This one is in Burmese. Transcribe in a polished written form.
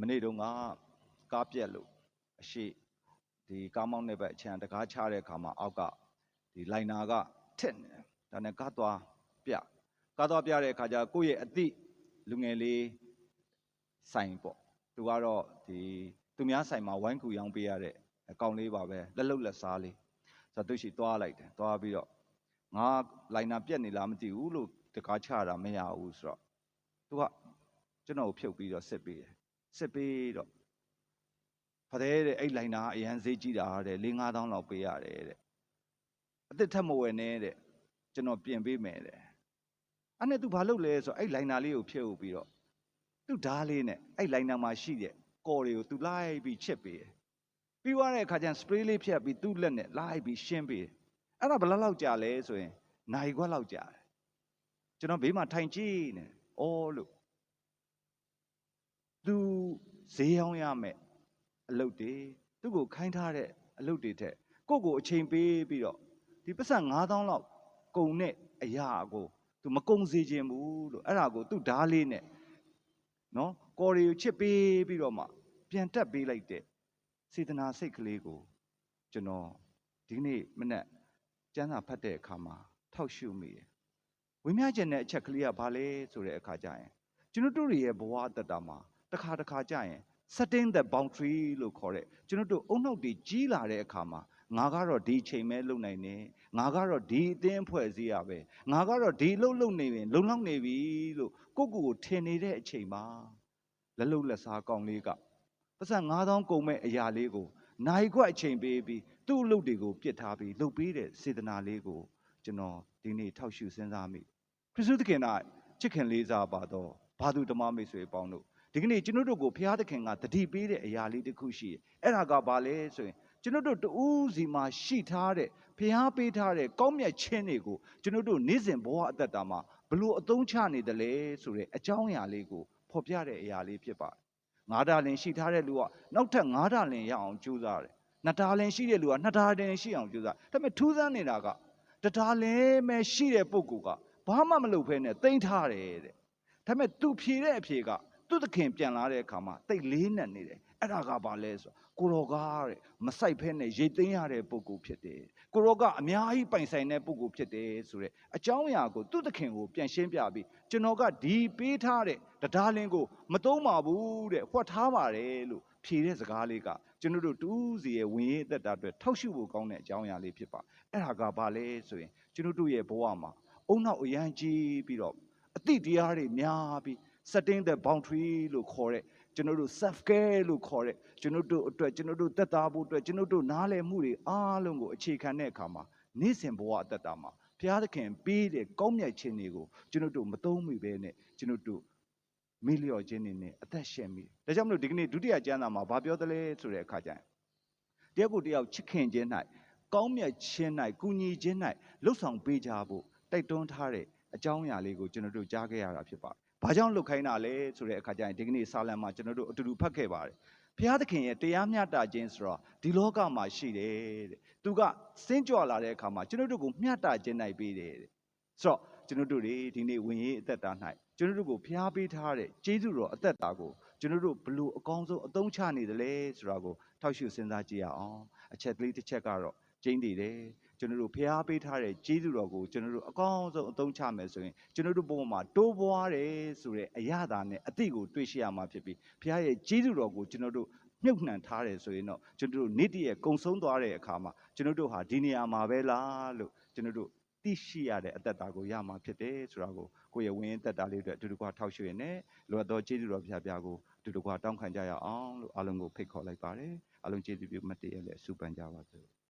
မနေ့တုန်းကကားပြက်လို့အရှိဒီကားမောင်းတဲ့ဘက်အချမ်းတကားချတဲ့အခါမှာအောက်ကဒီလိုင်နာကထက်နေတယ်ဒါနဲ့ကားသွားပြတဲ့အခါကျကိုယ့်ရဲ့အသည့်လူငယ်လေးဆိုင်ပေါ့သူကတော့ဒီသူများဆိုင်မှာဝိုင်းကူရောင်းပေးရတဲ့အကောင်လေးပါပဲလက်လုတ်လက်စားလေးဆိုတော့သူရှိသွားလိုက်တယ်သွားပြီးတော့ငါလိုင်နာပြက်နေလားမသိဘူးလို့တကားချတာမရဘူးဆိုတော့သူကကျွန်တော်ကိုဖြုတ်ပြီးတော့စစ်ပေးတယ်စစ်ပေးတော့ဖတဲ့အဲ့လိုင်နာအရန်ဈေးကြီးတာတဲ့4-5 တောင်းလောက်ပေးရတယ်တဲ့အစ်စ်ထက်မဝယ်နဲ့တဲ့ကျွန်တော်ပြင်ပေးမယ်တဲ့အဲ့နဲ့ तू ဘာလုပ်လဲဆိုတော့အဲ့လိုင်နာလေးကိုဖြုတ်ပြီးတော့သူ့ဓားလေးနဲ့အဲ့လိုင်နာမှာရှိတဲ့ကော်တွေကို तू လိုက်ပြီးချစ်ပေးတယ်ပြီးသွားတဲ့အခါကျရင် spray လေးဖြတ်ပြီးသူ့လက်နဲ့လိုက်ပြီးရှင်းပေးတယ်အဲ့ဒါဘယ်လောက်ကြာလဲဆိုရင်နိုင်ခွက်လောက်ကြာတယ်ကျွန်တော်ဘေးမှာထိုင်ကြည့်နေအော်လို့သူဈေးရောင်းရမယ်အလုပ်တွေသူ့ကိုခိုင်းထားတဲ့အလုပ်တွေထက်ကိုယ့်ကိုအချိန်ပေးပြီးတော့ဒီပတ်စံ9 တောင်းလောက်ကုန်တဲ့အရာကို तू မကုန်စေခြင်းဘူးလို့အဲ့ဒါကိုသူ့ဓားလေးနဲ့နော်ကော်ရီကိုချစ်ပေးပြီးတော့မှပြန်တက်ပေးလိုက်တဲ့စေတနာစိတ်ကလေးကိုကျွန်တော်ဒီနေ့မနေ့ကျမ်းစာဖတ်တဲ့အခါမှာထောက်ရှုမိတယ်ဝိညာဉ်ကျင်တဲ့အချက်ကလေးကဘာလဲဆိုတဲ့အခါကျရင်ကျွန်တော်တို့ရဲ့ဘဝအတ္တတာမှာတစ်ခါကျရင် setting the boundary လို့ခေါ်တဲ့ကျွန်တော်တို့အုံနှုတ်တွေကြီးလာတဲ့အခါမှာငါကတော့ဒီချိန်ပဲလုံနိုင်နေငါကတော့ဒီအသင်းအဖွဲ့အစည်းရပဲငါကတော့ဒီလုံနေပြီလုံလောက်နေပြီလို့ကိုကိုထင်နေတဲ့အချိန်မှာလက်လုံလက်စားကောင်းလေးကပတ်စံ9 တောင်းကုန်မဲ့အရာလေးကိုနိုင်ခွက်အချိန်ပေးပြီးသူ့အလုပ်တွေကိုပြစ်ထားပြီးလုပ်ပေးတဲ့စေတနာလေးကိုကျွန်တော်ဒီနေ့ထောက်ရှုစဉ်းစားမိခရစ်တုသခင်ကချစ်ခင်လေးစားပါတော့ဘာသူဓမ္မမိတ်ဆွေပေါင်းတို့ဒီကနေ့ကျွန်တော်တို့ကိုဘုရားသခင်ကတတိပေးတဲ့အရာလေးတစ်ခုရှိတယ်အဲ့ဒါကဘာလဲဆိုရင်ကျွန်တော်တို့တူးစီမှာရှိထားတဲ့ဘုရားပေးထားတဲ့ကောင်းမြတ်ခြင်းတွေကိုကျွန်တော်တို့နေ့စဉ်ဘဝအသက်တာမှာဘလို့အသုံးချနေတယ်လဲဆိုတဲ့အကြောင်းအရာလေးကိုဖော်ပြတဲ့အရာလေးဖြစ်ပါတယ်9 ဒါလင်ရှိထားတဲ့လူကနောက်ထပ်9 ဒါလင်ရအောင်ကြိုးစားတယ်2 ဒါလင်ရှိတဲ့လူက2 ဒါလင်ရှိအောင်ကြိုးစားဒါပေမဲ့ထူးဆန်းနေတာက1 ဒါလင်ပဲရှိတဲ့ပုဂ္ဂိုလ်ကဘာမှမလုပ်ဖဲနဲ့တိမ့်ထားတယ်တဲ့ဒါပေမဲ့သူဖြေတဲ့အဖြေကသူ့သခင်ပြန်လာတဲ့အခါမှာတိတ်လေးနက်နေတယ်အဲ့ဒါကဘာလဲဆိုကိုရောကားတဲ့မဆိုင်ဖဲနဲ့ရိတ်သိမ်းရတဲ့ပုဂ္ဂိုလ်ဖြစ်တယ်ကိုရောကအများကြီးပိုင်ဆိုင်တဲ့ပုဂ္ဂိုလ်ဖြစ်တယ်ဆိုတဲ့အကြောင်းအရာကိုသူ့သခင်ကိုပြန်ရှင်းပြပြီးကျွန်တော်ကဒီပေးထားတဲ့တရားလင်းကိုမသုံးပါဘူးတဲ့ဖွက်ထားပါတယ်လို့ဖြေတဲ့စကားလေးကကျွန်တော်တို့တူးစီရဲ့ဝင်ရေးအသက်တာအတွက်ထောက်ရှုဖို့ကောင်းတဲ့အကြောင်းအရာလေးဖြစ်ပါအဲ့ဒါကဘာလဲဆိုရင်ကျွန်တော်တို့ရဲ့ဘဝမှာအုံနောက်အရန်ကြီးပြီးတော့အတိတရားတွေများပြီးsetting the boundary လို့ခေါ်တဲ့ကျွန်တော်တို့ self care လို့ခေါ်တဲ့ကျွန်တော်တို့အတွက်ကျွန်တော်တို့သက်သာဖို့အတွက်ကျွန်တော်တို့နားလည်မှုတွေအားလုံးကိုအခြေခံတဲ့အခါမှာနေ့စဉ်ဘဝအသက်တာမှာဘုရားသခင်ပေးတဲ့ကောင်းမြတ်ခြင်းတွေကိုကျွန်တော်တို့မသုံးမိဘဲနဲ့ကျွန်တော်တို့မေ့လျော့ခြင်းတွေနဲ့အသက်ရှင်မိဒါကြောင့်မလို့ဒီကနေ့ဒုတိယကျမ်းစာမှာဘာပြောသလဲဆိုတဲ့အခါကျရင်တယောက်ကိုတယောက်ချစ်ခင်ခြင်း၌ကောင်းမြတ်ခြင်း၌ကူညီခြင်း၌လှုပ်ဆောင်ပေးကြဖို့တိုက်တွန်းထားတဲ့အကြောင်းအရာလေးကိုကျွန်တော်တို့ကြားခဲ့ရတာဖြစ်ပါတယ်ဘာကြောင့်လှုပ်ခိုင်းတာလဲဆိုတဲ့အခါကျရင်ဒီကနေ့စာလံမှာကျွန်တော်တို့အတူတူဖတ်ခဲ့ပါတယ်ဘုရားသခင်ရဲ့တရားမျှတခြင်းဆိုတော့ဒီလောကမှာရှိတယ်တဲ့သူကစင်းကြွလာတဲ့အခါမှာကျွန်တော်တို့ကိုမျှတခြင်းနိုင်ပေးတယ်တဲ့ဆိုတော့ကျွန်တော်တို့ဒီနေ့ဝင်ရေးအသက်တာ၌ကျွန်တော်တို့ကိုဘုရားပေးထားတဲ့ကျေးဇူးတော်အသက်တာကိုကျွန်တော်တို့ဘလို့အကောင်းဆုံးအသုံးချနေတယ်လဲဆိုတာကိုထောက်ရှုစဉ်းစားကြည့်ရအောင်အချက်ကလေးတစ်ချက်ကတော့ကျင်းတည်တယ်ကျွန်တော်တို့ဖျားပေးထားတဲ့ကျေးဇူးတော်ကိုကျွန်တော်တို့အကောင်းဆုံးအသုံးချမယ်ဆိုရင်ကျွန်တော်တို့ဘဝမှာတိုးပွားတယ်ဆိုတဲ့အရာသာနဲ့အတိကိုတွေ့ရှိရမှာဖြစ်ပြီးဖျားရဲ့ကျေးဇူးတော်ကိုကျွန်တော်တို့မြုပ်နှံထားတယ်ဆိုရင်တော့ကျွန်တော်တို့နေ့တည်းရဲ့ကုံဆုံးသွားတဲ့အခါမှာကျွန်တော်တို့ဟာဒီနေရာမှာပဲလားလို့ကျွန်တော်တို့သိရှိရတဲ့အသက်တာကိုရမှာဖြစ်တယ်ဆိုတာကိုကိုယ့်ရဲ့ဝင်အသက်တာလေးတွေအတူတကွထောက်ရှုရနေလိုအပ်သောကျေးဇူးတော်ဖျားဖျားကိုအတူတကွတောင်းခံကြရအောင်လို့အားလုံးကိုဖိတ်ခေါ်လိုက်ပါတယ်အားလုံးကျေးဇူးပြုမတ်တည့်ရလဲဆုပန်ကြပါစို့